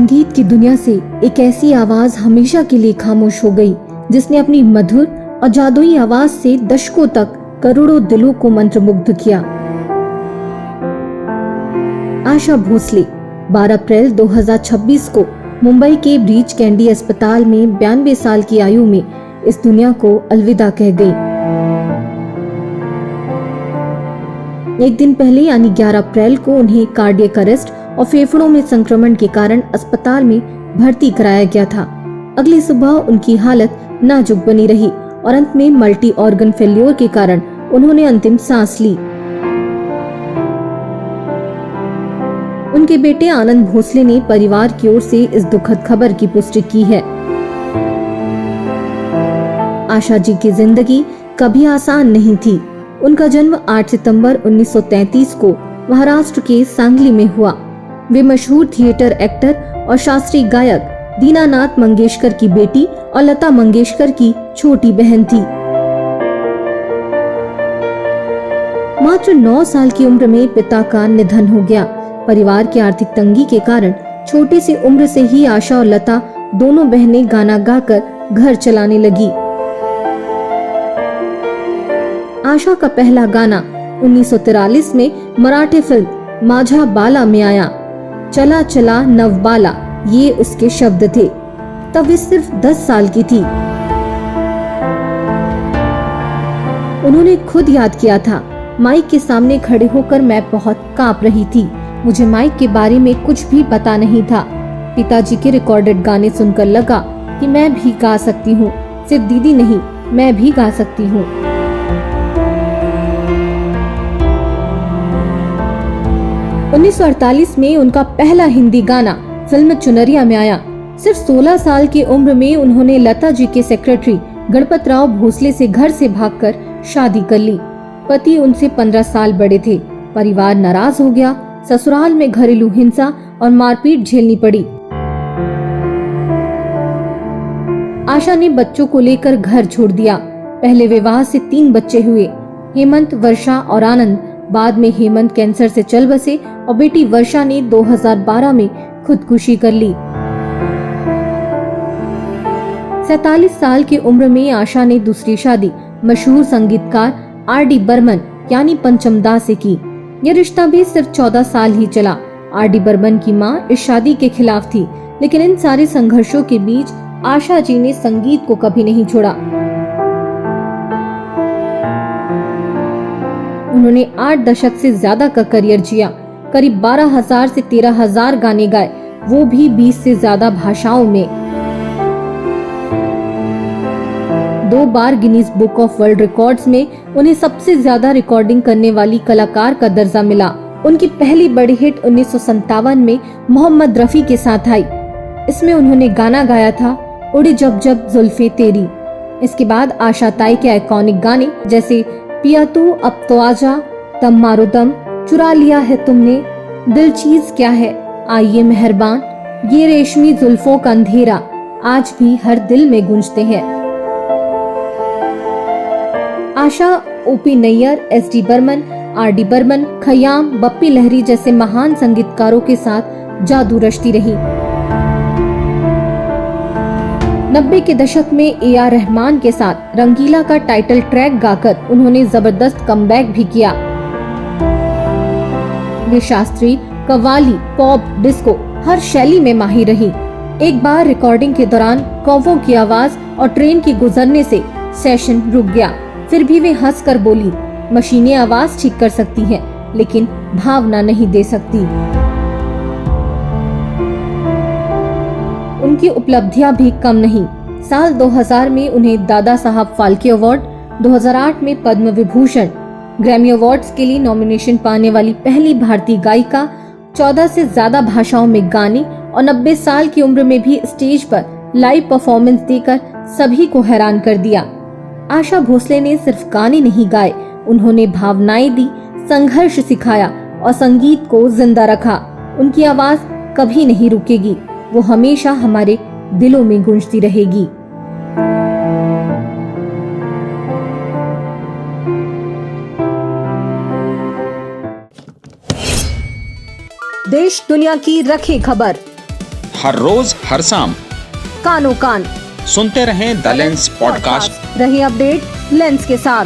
संगीत की दुनिया से एक ऐसी आवाज हमेशा के लिए खामोश हो गई, जिसने अपनी मधुर और जादुई आवाज से दशकों तक करोड़ों दिलों को मंत्रमुग्ध किया। आशा भोसले 12 अप्रैल 2026 को मुंबई के ब्रीच कैंडी अस्पताल में 92 साल की आयु में इस दुनिया को अलविदा कह गई। एक दिन पहले यानी 11 अप्रैल को उन्हें कार्डियक अरेस्ट और फेफड़ों में संक्रमण के कारण अस्पताल में भर्ती कराया गया था। अगली सुबह उनकी हालत नाजुक बनी रही और अंत में मल्टी ऑर्गन फेल्योर के कारण उन्होंने अंतिम सांस ली। उनके बेटे आनंद भोसले ने परिवार की ओर से इस दुखद खबर की पुष्टि की है। आशा जी की जिंदगी कभी आसान नहीं थी। उनका जन्म 8 सितंबर 1933 को महाराष्ट्र के सांगली में हुआ। वे मशहूर थिएटर एक्टर और शास्त्रीय गायक दीनानाथ मंगेशकर की बेटी और लता मंगेशकर की छोटी बहन थी। मात्र 9 साल की उम्र में पिता का निधन हो गया। परिवार की आर्थिक तंगी के कारण छोटी सी उम्र से ही आशा और लता दोनों बहनें गाना गाकर घर चलाने लगी। आशा का पहला गाना 1943 में मराठी फिल्म माझा बाला में आया। चला चला नवबाला, ये उसके शब्द थे। तब वे सिर्फ 10 साल की थी। उन्होंने खुद याद किया था, माइक के सामने खड़े होकर मैं बहुत कांप रही थी। मुझे माइक के बारे में कुछ भी पता नहीं था। पिताजी के रिकॉर्डेड गाने सुनकर लगा कि मैं भी गा सकती हूँ। सिर्फ दीदी नहीं, मैं भी गा सकती हूँ। उन्नीस 1948 में उनका पहला हिंदी गाना फिल्म चुनरिया में आया। सिर्फ 16 साल की उम्र में उन्होंने लता जी के सेक्रेटरी गणपत राव भोसले से घर से भागकर शादी कर ली। पति उनसे 15 साल बड़े थे। परिवार नाराज हो गया। ससुराल में घरेलू हिंसा और मारपीट झेलनी पड़ी। आशा ने बच्चों को लेकर घर छोड़ दिया। पहले विवाह से 3 बच्चे हुए, हेमंत, वर्षा और आनंद। बाद में हेमंत कैंसर से चल बसे और बेटी वर्षा ने 2012 में खुदकुशी कर ली। 47 साल की उम्र में आशा ने दूसरी शादी मशहूर संगीतकार आर.डी. बर्मन यानी पंचम दा से की। यह रिश्ता भी सिर्फ 14 साल ही चला। आर.डी. बर्मन की मां इस शादी के खिलाफ थी, लेकिन इन सारे संघर्षों के बीच आशा जी ने संगीत को कभी नहीं छोड़ा। उन्होंने 8 दशक से ज्यादा का करियर जिया। करीब 12,000 से 13,000 गाने गाए, वो भी 20 से ज्यादा भाषाओं में। 2 बार Guinness book of world records में उन्हें सबसे ज्यादा रिकॉर्डिंग करने वाली कलाकार का दर्जा मिला। उनकी पहली बड़ी हिट 1957 में मोहम्मद रफी के साथ आई। इसमें उन्होंने गाना गाया था उड़ी जब जब जुल्फे तेरी। इसके बाद आशा ताई के आइकॉनिक गाने जैसे पिया तू अब तो आजा, दम मारो दम, चुरा लिया है तुमने, दिल चीज क्या है, आइए मेहरबान, ये रेशमी जुल्फों का अंधेरा आज भी हर दिल में गूंजते हैं। आशा ओपी नैयर, एस.डी. बर्मन, आर.डी. बर्मन, खयाम, बप्पी लहरी जैसे महान संगीतकारों के साथ जादू रचती रही। 90 के दशक में ए.आर. रहमान के साथ रंगीला का टाइटल ट्रैक गाकर उन्होंने जबरदस्त कमबैक भी किया। वे शास्त्रीय, कव्वाली, पॉप, डिस्को हर शैली में माहिर रही। एक बार रिकॉर्डिंग के दौरान कौवों की आवाज और ट्रेन के गुजरने से सेशन रुक गया। फिर भी वे हंसकर बोली, मशीनें आवाज ठीक कर सकती हैं, लेकिन भावना नहीं दे सकती। उनकी उपलब्धियां भी कम नहीं। साल 2000 में उन्हें दादा साहब फाल्के अवार्ड, 2008 में पद्म विभूषण, ग्रैमी अवार्ड्स के लिए नॉमिनेशन पाने वाली पहली भारतीय गायिका, 14 से ज्यादा भाषाओं में गाने और 90 साल की उम्र में भी स्टेज पर लाइव परफॉर्मेंस देकर सभी को हैरान कर दिया। आशा भोसले ने सिर्फ गाने नहीं गाए, उन्होंने भावनाएं दी, संघर्ष सिखाया और संगीत को जिंदा रखा। उनकी आवाज कभी नहीं रुकेगी, वो हमेशा हमारे दिलों में गूंजती रहेगी। देश दुनिया की रखे खबर हर रोज हर शाम कानो कान सुनते रहें द लेंस पॉडकास्ट। रही अपडेट लेंस के साथ।